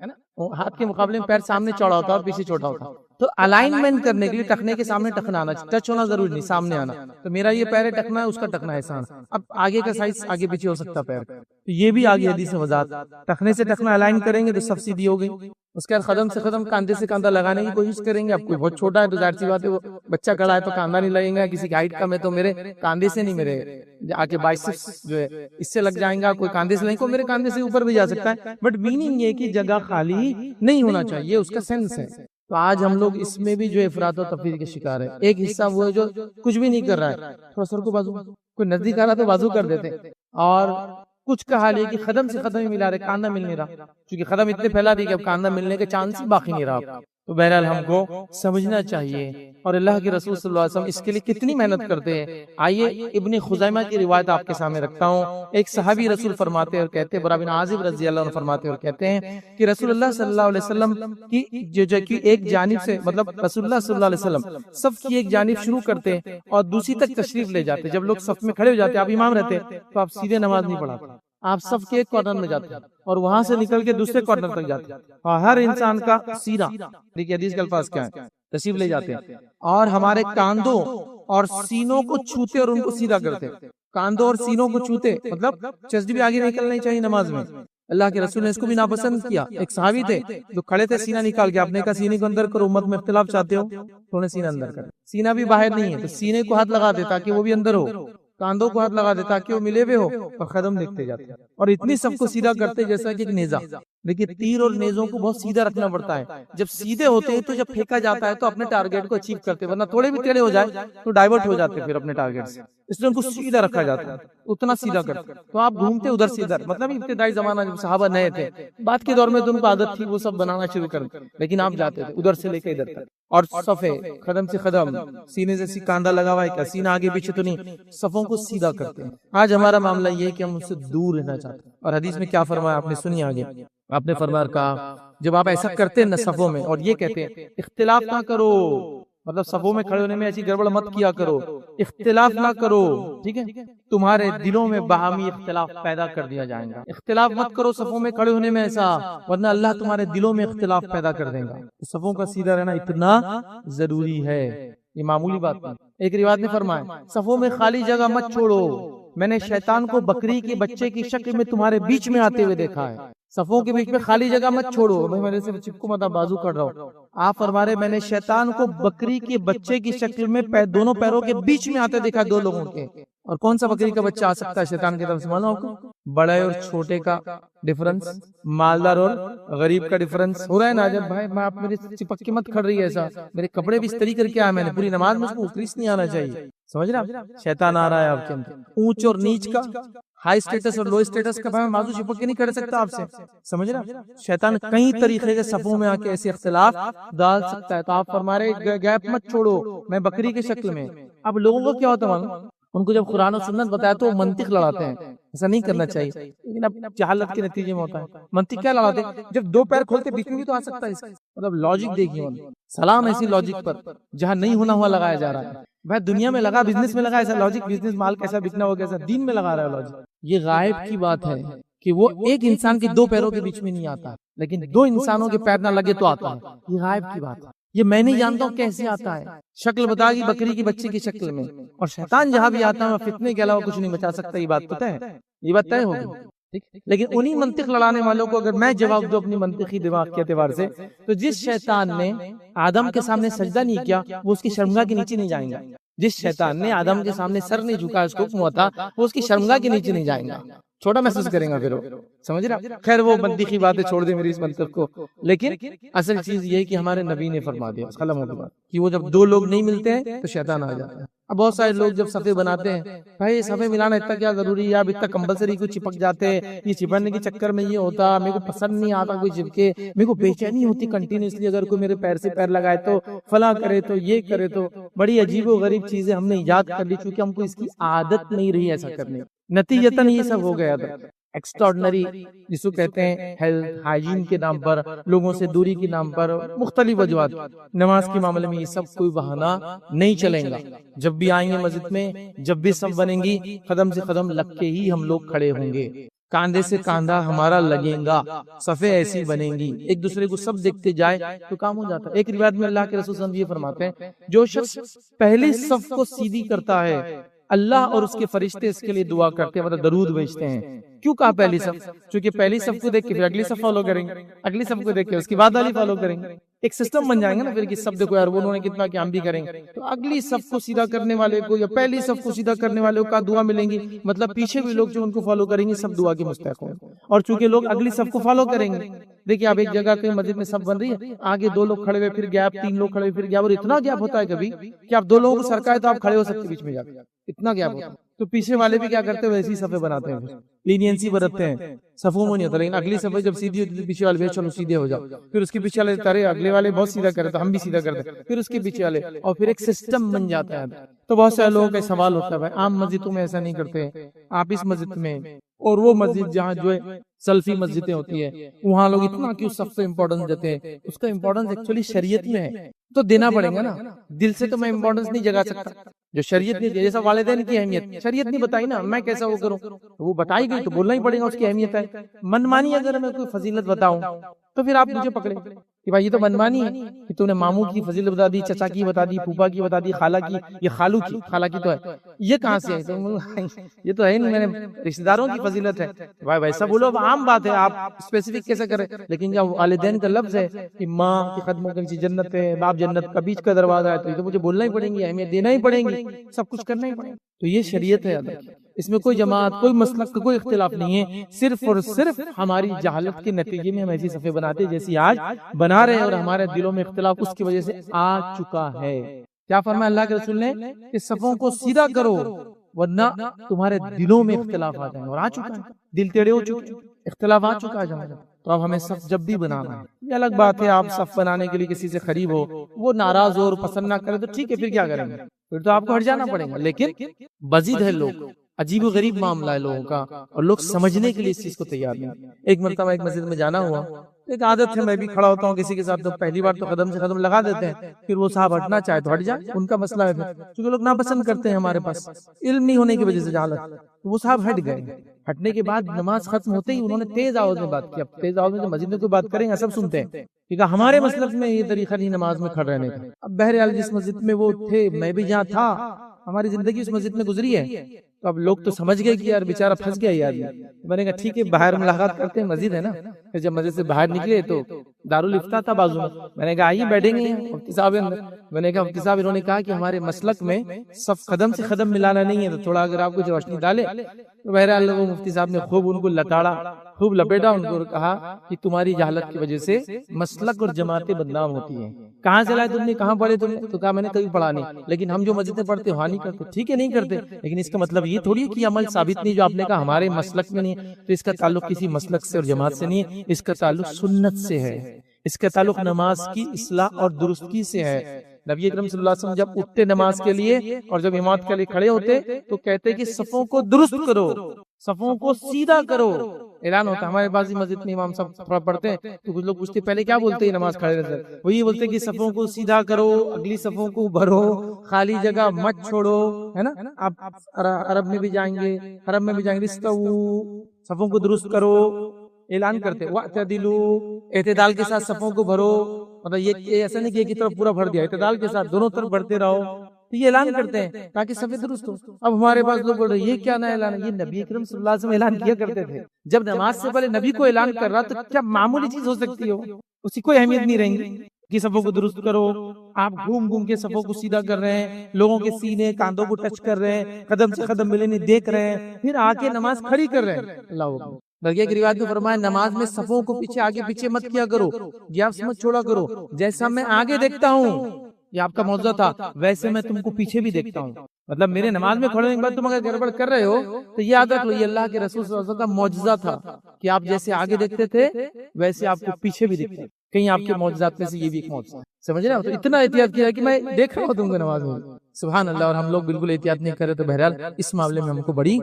ہاتھ کے مقابلے میں پیر سامنے چوڑا ہوتا ہے اور پیچھے چھوٹا ہوتا ہے. تو الائنمنٹ کرنے کے لیے ٹخنے کے سامنے ٹخنا آنا، ٹچ ہونا ضروری نہیں، سامنے آنا. تو میرا یہ پیر ٹخنا ہے، اس کا ٹخنا ایسا آنا. اب آگے کا سائز آگے پیچھے ہو سکتا پیر کا، تو یہ بھی آگے حدیث میں وضاحت. ٹخنے سے ٹخنا الائن کریں گے تو سب سیدھی ہو گئی. اس کے بعد قدم سے قدم کاندھے سے کاندھا لگانے کی کوشش کریں گے. اب کوئی بہت چھوٹا ہے تو ظاہر سی بات ہے وہ بچہ کھڑا ہے تو کاندھا نہیں لگے گا، کسی کی ہائٹ کم ہے تو میرے کاندھے سے نہیں، میرے آگے بائسپس جو ہے اس سے لگ جائیں گا. کوئی کاندھے سے نہیں، کوئی میرے کاندھے سے اوپر بھی جا سکتا ہے. بٹ میننگ یہ کہ جگہ خالی نہیں ہونا چاہیے، اس کا سینس ہے. تو آج ہم لوگ اس میں بھی جو افراط و تفریط کے شکار ہیں. ایک حصہ وہ ہے جو کچھ بھی نہیں کر رہا ہے، تھوڑا سر کو بازو، کوئی نزدیک آ رہا تو بازو کر دیتے، اور کچھ کا حال ہے کہ قدم سے قدم ہی ملا رہے، کاندھا مل نہیں رہا، کیونکہ قدم اتنے پھیلا دی کہ اب کاندھا ملنے کے چانس ہی باقی نہیں رہا. تو بہرحال ہم کو سمجھنا چاہیے، اور اللہ کے رسول صلی اللہ علیہ وسلم اس کے لیے کتنی محنت کرتے ہیں. آئیے ابن خزیمہ کی روایت آپ کے سامنے رکھتا ہوں. ایک صحابی رسول فرماتے اور کہتے ہیں، برا بن عازب رضی اللہ عنہ فرماتے اور کہتے ہیں کہ رسول اللہ صلی اللہ علیہ وسلم کی ایک جانب سے، مطلب رسول اللہ صلی اللہ علیہ وسلم صف کی ایک جانب شروع کرتے اور دوسری تک تشریف لے جاتے. جب لوگ صف میں کھڑے ہو جاتے، آپ امام رہتے، تو آپ سیدھے نماز نہیں پڑھاتے، آپ صف کے ایک کارنر میں جاتے اور وہاں سے نکل کے دوسرے کارنر تک جاتے، اور ہر انسان کا سیدھا، دیکھیے حدیث کے الفاظ کیا ہے، تشریف لے جاتے ہیں اور ہمارے کاندھوں اور سینوں کو چھوتے اور ان کو سیدھا کرتے. کاندھوں اور سینوں کو چھوتے مطلب چسٹ بھی آگے نکلنی چاہیے نماز میں. اللہ کے رسول نے اس کو بھی ناپسند کیا. ایک صحابی تھے جو کھڑے تھے، سینہ نکال کے، آپ نے کہا سینے کو اندر کرو، امت میں اختلاف چاہتے ہو تو انہیں سینہ اندر کر. سینہ بھی باہر نہیں ہے تو سینے کو ہاتھ لگا دے تاکہ وہ بھی اندر ہو، کاندھوں کو ہاتھ لگا دے تاکہ وہ ملے ہوئے ہو، اور قدم دیکھتے جاتے اور اتنی سب کو سیدھا کرتے جیسا کہ ایک نیزہ. لیکن تیر اور نیزوں کو بہت سیدھا رکھنا پڑتا ہے. جب سیدھے ہوتے ہیں تو جب پھینکا جاتا ہے تو اپنے ٹارگیٹ کو اچیو کرتے، ورنہ تھوڑے بھی ٹیڑھے ہو جائے تو ڈائیورٹ ہو جاتے پھر اپنے ٹارگیٹ سے. اس لیے ان کو سیدھا رکھا جاتا ہے، اتنا سیدھا کرتے. تو آپ گھومتے ادھر سے ادھر، مطلب ابتدائی زمانہ جب صحابہ نئے تھے، بعد کے دور میں تو ان کو عادت تھی وہ سب بنانا شروع کر، لیکن آپ جاتے تھے ادھر سے لے کے ادھر تک، اور صفے قدم سے قدم، سینے سے کاندھا لگا ہوا ہے کیا، سینہ آگے پیچھے تو نہیں، صفوں کو سیدھا کرتے ہیں. آج ہمارا معاملہ یہ ہے کہ ہم اس سے دور رہنا چاہتے ہیں. اور حدیث میں کیا فرمایا آپ نے سنی آگے، آپ نے فرمایا کہا جب آپ ایسا کرتے ہیں نا صفوں میں، اور یہ کہتے ہیں اختلاف نہ کرو، مطلب صفوں میں کھڑے ہونے میں ایسی گڑبڑ مت کیا کرو، اختلاف نہ کرو، ٹھیک ہے، تمہارے دلوں میں باہمی اختلاف پیدا کر دیا جائے گا. اختلاف مت کرو صفوں میں کھڑے ہونے میں ایسا، ورنہ اللہ تمہارے دلوں میں اختلاف پیدا کر دے گا. صفوں کا سیدھا رہنا اتنا ضروری ہے، یہ معمولی بات نہیں. ایک روایت نے فرمایا صفوں میں خالی جگہ مت چھوڑو، میں نے شیطان کو بکری کے بچے کی شکل میں تمہارے بیچ میں آتے ہوئے دیکھا ہے. صفوں کے بیچ میں خالی جگہ مت چھوڑو، میں میرے سے چپکو مت بازو کر رہا ہوں. آپ فرما رہے میں نے شیطان کو بکری کے بچے کی شکل میں دونوں پیروں کے بیچ میں آتے دیکھا، دو لوگوں کے. اور کون سا بکری کا بچہ آ سکتا ہے شیطان کی طرف سے معلوم آپ کو؟ بڑے اور چھوٹے کا ڈفرنس، مالدار اور غریب کا ڈفرنس ہو رہا ہے نا. جب بھائی میں آپ میرے چپک کے مت کھڑ رہی ہے ایسا، میرے کپڑے بھی استری کر کے آیا، میں نے پوری نماز میں اس کو اتریس نہیں آنا چاہیے. سمجھ رہا شیطان آ رہا ہے آپ کے اندر. اونچ اور نیچ کا، ہائی اسٹیٹس اور لو اسٹیٹس کا، میں بازو چھپک کے نہیں کھڑ سکتا آپ سے. سمجھ رہا شیطان کئی طریقے کے صفوں میں آ کے ایسے اختلاف ڈال سکتا ہے. تو آپ فرما رہے گیپ مت چھوڑو، میں بکری کی شکل میں. اب لوگوں کو کیا ہوتا ہے، ان کو جب قرآن و سنت بتایا تو وہ منطق لڑاتے ہیں، ایسا نہیں کرنا چاہیے. لیکن اب جہالت کے نتیجے میں ہوتا ہے. منطق کیا لگاتے ہیں؟ جب دو پیر کھولتے بیچ میں بھی تو آ سکتا ہے اس کا. مطلب لاجک دیکھیے. سلام ایسی لاجک پر جہاں نہیں ہونا ہوا لگایا جا رہا ہے. بھائی دنیا میں لگا، بزنس میں لگا ایسا لاجک، بزنس مال کیسا بکنا ہو کیسا، دین میں لگا رہا ہے لاجک. یہ غائب کی بات ہے کہ وہ ایک انسان کے دو پیروں کے بیچ میں نہیں آتا، لیکن دو انسانوں کے پیر نہ لگے تو آتا ہے. یہ غائب کی بات ہے. یہ میں نہیں جانتا ہوں کیسے آتا ہے. شکل بتا گی بکری کی بچے کی شکل میں. اور شیطان جہاں بھی آتا ہے فتنے کے علاوہ کچھ نہیں بچا سکتا. یہ بات پتہ ہے، یہ بات طے ہوگی. لیکن انہی منطق لڑانے والوں کو اگر میں جواب دوں اپنی منطقی دماغ کے اعتبار سے، تو جس شیطان نے آدم کے سامنے سجدہ نہیں کیا وہ اس کی شرمگاہ کے نیچے نہیں جائیں گا. جس شیطان نے آدم کے سامنے سر نہیں جھکا، اس کو حکم ہوا تھا، وہ اس کی شرمگاہ کے نیچے نہیں جائیں گا. چھوٹا محسوس کریں گا پھر وہ. سمجھ رہا؟ خیر وہ منطقی باتیں چھوڑ دیں میری اس منطق کو. لیکن اصل چیز یہ ہے کہ ہمارے نبی نے فرما دیا قلم کے بعد کہ وہ جب دو لوگ نہیں ملتے ہیں تو شیطان آ جاتا ہے. اب بہت سارے لوگ جب صفے بناتے ہیں، بھائی صفے ملانا اتنا کیا ضروری ہے؟ اب اتنا کمپلسری کو چپک جاتے ہیں. یہ چپکنے کے چکر میں یہ ہوتا، میرے کو پسند نہیں آتا کوئی چپکے، میرے کو بے چینی ہوتی کنٹینیوسلی اگر کوئی میرے پیر سے پیر لگائے تو، فلاں کرے تو، یہ کرے تو. بڑی عجیب و غریب چیزیں ہم نے ایجاد کر لی چونکہ ہم کو اس کی عادت نہیں رہی ایسا کرنے. نتیجتاً یہ سب ہو گیا تھا. ایکسٹراڈنری جس کو کہتے ہیں ہیلتھ ہائیجین کے نام پر، لوگوں سے دوری کے نام پر، مختلف وجوہات. نماز کے معاملے میں یہ سب کوئی بہانہ نہیں چلیں گا. جب بھی آئیں گے مسجد میں، جب بھی سب بنیں گی، قدم سے قدم لگ کے ہی ہم لوگ کھڑے ہوں گے. کاندھے سے کاندھا ہمارا لگے گا، صفیں ایسی بنیں گی، ایک دوسرے کو سب دیکھتے جائے تو کام ہو جاتا ہے. ایک روایت میں اللہ کے رسول صلی اللہ علیہ وسلم یہ فرماتے ہیں، جو شخص پہلی صف کو سیدھی کرتا ہے اللہ اور اس کے فرشتے اس کے لیے دعا کرتے ہیں، مطلب درود بھیجتے ہیں. کیوں کہا پہلی صف؟ چونکہ پہلی صف کو دیکھ کے پھر اگلی صف فالو کریں گے، اگلی صف کو دیکھ کے اس کی بعد والی فالو کریں گے. ایک سسٹم بن جائیں گے نا پھر کہ سب دیکھو یار وہ انہوں نے کتنا کہ ہم بھی کریں گے. تو اگلی صف کو سیدھا کرنے والے کو یا پہلی صف کو سیدھا کرنے والے کو دعا ملیں گی. مطلب پیچھے بھی لوگ جو ان کو فالو کریں گے سب دعا کے مستحق ہوں گے. اور چونکہ لوگ اگلی صف کو فالو کریں گے، دیکھیے آپ ایک جگہ کوئی مسجد میں صف بن رہی ہے، آگے دو لوگ کھڑے ہوئے پھر گیپ، تین لوگ کھڑے ہوئے پھر گیپ، اور اتنا گیپ ہوتا ہے کبھی کہ آپ دو لوگوں کو سرکائے تو آپ کھڑے ہو سکتے بیچ میں جا کے، اتنا گیپ ہوتا ہے. تو پیچھے والے بھی کیا کرتے ہیں، ویسی صفیں بناتے ہیں، لینینسی برتتے ہیں. صفوں میں نہیں ہوتا، لیکن اگلی صفحہ جب سیدھی ہوتی ہے پیچھے والے چلو سیدھے ہو جاؤ، پھر اس کے پیچھے والے تارے اگلے والے بہت سیدھا کرے تو ہم بھی سیدھا کرتے ہیں، پھر اس کے پیچھے والے، اور پھر ایک سسٹم بن جاتا ہے. تو بہت سارے لوگوں کا سوال ہوتا ہے، بھائی عام مسجدوں میں ایسا نہیں کرتے، آپ اس مسجد میں اور وہ مسجد جہاں جو ہے سلفی مسجدیں ہوتی ہے وہاں لوگ اتنا کیوں سب سے امپورٹنس دیتے ہیں؟ اس کا امپورٹنس ایکچولی شریعت میں ہے تو دینا پڑے گا نا. دل سے تو میں امپورٹنس نہیں جگا سکتا. جو شریعت نے جیسا والدین کی اہمیت شریعت نہیں بتائی نا، میں کیسا وہ کروں؟ وہ بتائی گئی تو بولنا ہی پڑے گا، اس کی اہمیت ہے. منمانی اگر میں کوئی فضیلت بتاؤں تو پھر آپ مجھے پکڑیں کہ بھائی یہ تو منمانی ہے کہ تو نے ماموں کی فضیلت بتا دی، چچا کی بتا دی، پھوپا کی بتا دی، خالہ کی، یہ خالو کی، خالہ کی تو ہے، یہ کہاں سے ہے؟ یہ تو ہے نہیں، میں نے رشتہ داروں کی فضیلت ہے. بھائی ویسا بولو، عام بات ہے، آپ اسپیسیفک کیسے کریں؟ لیکن جب والدین کا لفظ ہے کہ ماں کے قدموں کے نیچے جنت ہے، باپ جنت کا بیچ کا دروازہ ہے، تو یہ تو مجھے بولنا ہی پڑیں گی، اہمیت دینا ہی پڑیں گی، سب کچھ کرنا ہی پڑیں گا. تو یہ شریعت ہے. اس میں کوئی جماعت، کوئی مسلک کا کوئی اختلاف نہیں ہے. صرف اور صرف ہماری جہالت کے نتیجے میں ہم ایسی صفیں بناتے ہیں جیسی آج بنا رہے ہیں، اور ہمارے دلوں میں اختلاف اس کی وجہ سے آ چکا ہے. کیا فرمایا اللہ کے رسول نے کہ صفوں کو سیدھا کرو ورنہ تمہارے دلوں میں اختلاف آ جائیں، اور آ چکا ہے. دل ٹیڑے ہو چکے، اختلاف آ چکا ہے جہاں. تو اب ہمیں صف جب بھی بنانا ہے، یہ الگ بات ہے آپ صف بنانے کے لیے کسی سے قریب ہو، وہ ناراض ہو اور پسند نہ کرے تو ٹھیک ہے، پھر کیا کریں گے؟ پھر تو آپ کو ہٹ جانا پڑے گا. لیکن بزید ہے لوگ، عجیب و غریب معاملہ ہے لوگوں کا، اور لوگ سمجھنے کے لیے اس چیز کو تیار نہیں. ایک مرتبہ ایک مسجد میں جانا ہوا، ایک عادت ہے میں بھی کھڑا ہوتا ہوں کسی کے ساتھ، تو پہلی بار تو قدم سے قدم لگا دیتے ہیں، پھر وہ صاحب ہٹنا چاہے تو ہٹ جائے، ان کا مسئلہ ہے. کیونکہ لوگ ناپسند کرتے ہیں ہمارے پاس علم نہیں ہونے کی وجہ سے جہالت. وہ صاحب ہٹ گئے. ہٹنے کے بعد نماز ختم ہوتے ہی انہوں نے تیز آواز میں بات کی. اب تیز آواز میں جو مسجد میں کوئی بات کریں گے سب سنتے ہیں، ٹھیک ہے، ہمارے مسلک میں یہ طریقہ نہیں نماز میں کھڑے رہنے کا. اب بہرحال جس مسجد میں وہ تھے، میں بھی جہاں تھا، ہماری زندگی اس مسجد میں گزری ہے، تو اب لوگ تو سمجھ گئے کہ یار بیچارہ پھنس گیا یار. میں نے کہا ٹھیک ہے باہر ملاقات کرتے ہیں، مسجد ہے نا. پھر جب مسجد سے باہر نکلے تو دارالفتہ تھا بازو میں نے کہا آئیے بیٹھیں گے مفتی صاحب اندر. میں نے کہا مفتی صاحب، انہوں نے کہا کہ ہمارے مسلک میں صف قدم سے قدم ملانا نہیں ہے، تو تھوڑا اگر آپ کچھ روشنی ڈالے. تو بہرحال وہ مفتی صاحب نے خوب ان کو لتاڑا، خوب لپیٹا، ان کو کہا کہ تمہاری جہالت کی وجہ سے مسلک اور جماعتیں بدنام ہوتی ہیں. کہاں سے لائے تم نے، کہاں پڑھے تم نے؟ تو کہا میں نے کبھی پڑھا نہیں، لیکن ہم جو مسجد میں پڑھتے وہاں نہیں کرتے. ٹھیک ہے نہیں کرتے، لیکن اس کا مطلب یہ تھوڑی ہے کہ عمل ثابت نہیں جو آپ نے کہا ہمارے مسلک میں نہیں ہے. تو اس کا تعلق کسی مسلک سے اور جماعت سے نہیں ہے، اس کا تعلق سنت سے ہے، اس کا تعلق نماز کی اصلاح اور درستگی سے ہے. نبی اکرم صلی اللہ علیہ وسلم جب اٹھتے نماز کے لیے اور جب امامت کے لیے کھڑے ہوتے تو کہتے کہ صفوں کو درست کرو، صفوں کو سیدھا کرو. اعلان ہوتا ہے. ہمارے پاس ہی مسجد میں امام صاحب تھوڑا پڑھتے ہیں تو کچھ لوگ پوچھتے پہلے کیا بولتے ہیں نماز کھڑے رہتے ہیں, وہ یہ بولتے ہیں کہ صفوں کو سیدھا کرو, اگلی صفوں کو بھرو, خالی جگہ مت چھوڑو, ہے نا. آپ عرب میں بھی جائیں گے, حرم میں بھی جائیں گے, صفوں کو درست کرو, اعلان کرتے وَاعْتَدِلُوا, اعتدال کے ساتھ صفوں کو بھرو. مطلب یہ ایسا نہیں کہ ایک کی طرف پورا بھر دیا, اعتدال کے ساتھ دونوں طرف بڑھتے رہو. تو یہ اعلان کرتے ہیں تاکہ صفیں درست ہو. اب ہمارے پاس لوگ بول رہے ہیں یہ کیا نیا اعلان ہے, یہ نبی اکرم صلی اللہ علیہ وسلم اعلان کیا کرتے تھے. جب نماز سے پہلے نبی کو اعلان کر رہا تو کیا معمولی چیز ہو سکتی ہو, اس کی کوئی اہمیت نہیں رہیں گی کہ صفوں کو درست کرو. آپ گھوم گھوم کے صفوں کو سیدھا کر رہے ہیں, لوگوں کے سینے کاندھوں کو ٹچ کر رہے ہیں, قدم سے قدم ملے نہیں دیکھ رہے ہیں, پھر آ کے نماز کھڑی کر رہے ہیں. اللہ اکبر. بلکہ کی روایت میں فرمایا نماز میں صفوں کو پیچھے آگے پیچھے مت کیا کرو, گیپس مت چھوڑا کرو. جیسا میں آگے دیکھتا ہوں, یہ آپ کا موضوع تھا, ویسے میں تم کو پیچھے بھی دیکھتا ہوں. مطلب میرے نماز میں کھڑے ہونے کے بعد تم اگر گڑبڑ کر رہے ہو تو یاد رکھ لو یہ اللہ کے رسول صلی اللہ علیہ وسلم کا معجزہ تھا کہ آپ جیسے آگے دیکھتے تھے ویسے آپ کو پیچھے بھی دیکھتے. کہیں آپ کے معجزات میں سے یہ بھی ایک معجزہ ہے. سمجھ رہے ہو, تو اتنا احتیاط کیا ہے کہ میں دیکھ رہا ہوں تم کو نماز میں. سبحان اللہ. اور ہم لوگ بالکل احتیاط نہیں کرے, تو بہرحال اس معاملے میں ہم کو بڑی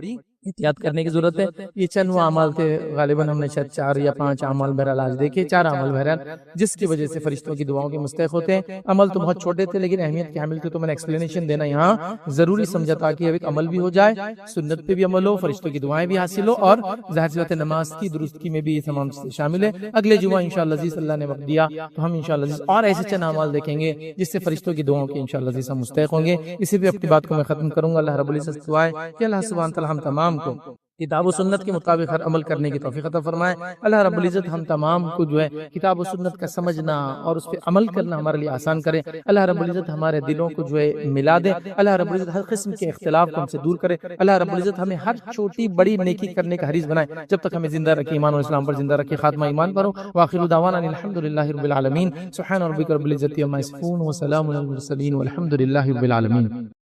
احتیاط کرنے کی ضرورت ہے. یہ چند وہ اعمال تھے, غالباً ہم نے شاید 4 یا 5 اعمال بہرحال آج دیکھے, 4 اعمال بہرحال جس کی وجہ سے فرشتوں کی دعاؤں کے مستحق ہوتے ہیں. عمل تو بہت چھوٹے تھے لیکن اہمیت کے حامل تھے, تو میں نے ایکسپلینیشن دینا یہاں ضروری سمجھا تاکہ اب ایک عمل بھی ہو جائے, سنت پہ بھی عمل ہو, فرشتوں کی دعائیں بھی حاصل ہو, اور ظاہر سی بات ہے نماز کی درستگی میں بھی یہ تمام شامل ہے. اگلے جمعہ انشاءاللہ عزیز اللہ نے وقت دیا تو ہم انشاءاللہ عزیز اور ایسے چند اعمال دیکھیں گے جس سے فرشتوں کی دعاؤں کے انشاءاللہ عزیز ہم مستحق ہوں گے. اسی پہ اپنی بات کو میں ختم کروں گا. اللہ رب العزت دعا ہے کہ اللہ سبحانہ تعالی ہم تمام کو کتاب و سنت کے مطابق ہر عمل کرنے کی توفیق عطا فرمائے. اللہ رب العزت ہم تمام کو جو ہے کتاب و سنت کا سمجھنا اور اس پہ عمل کرنا ہمارے لیے آسان کرے. اللہ رب العزت ہمارے دلوں کو جو ہے ملا دے. اللہ رب العزت ہر قسم کے اختلاف کو ہم سے دور کرے. اللہ رب العزت ہمیں ہر چھوٹی بڑی نیکی کرنے کا حریص بنائے, جب تک ہمیں زندہ رکھے ایمان و اسلام پر زندہ رکھے, خاتمہ ایمان پر ہو. وآخر دعوانا الحمدللہ رب العالمین. سبحان ربک رب العزت عما یصفون وسلام علی المرسلین والحمدللہ رب العالمین.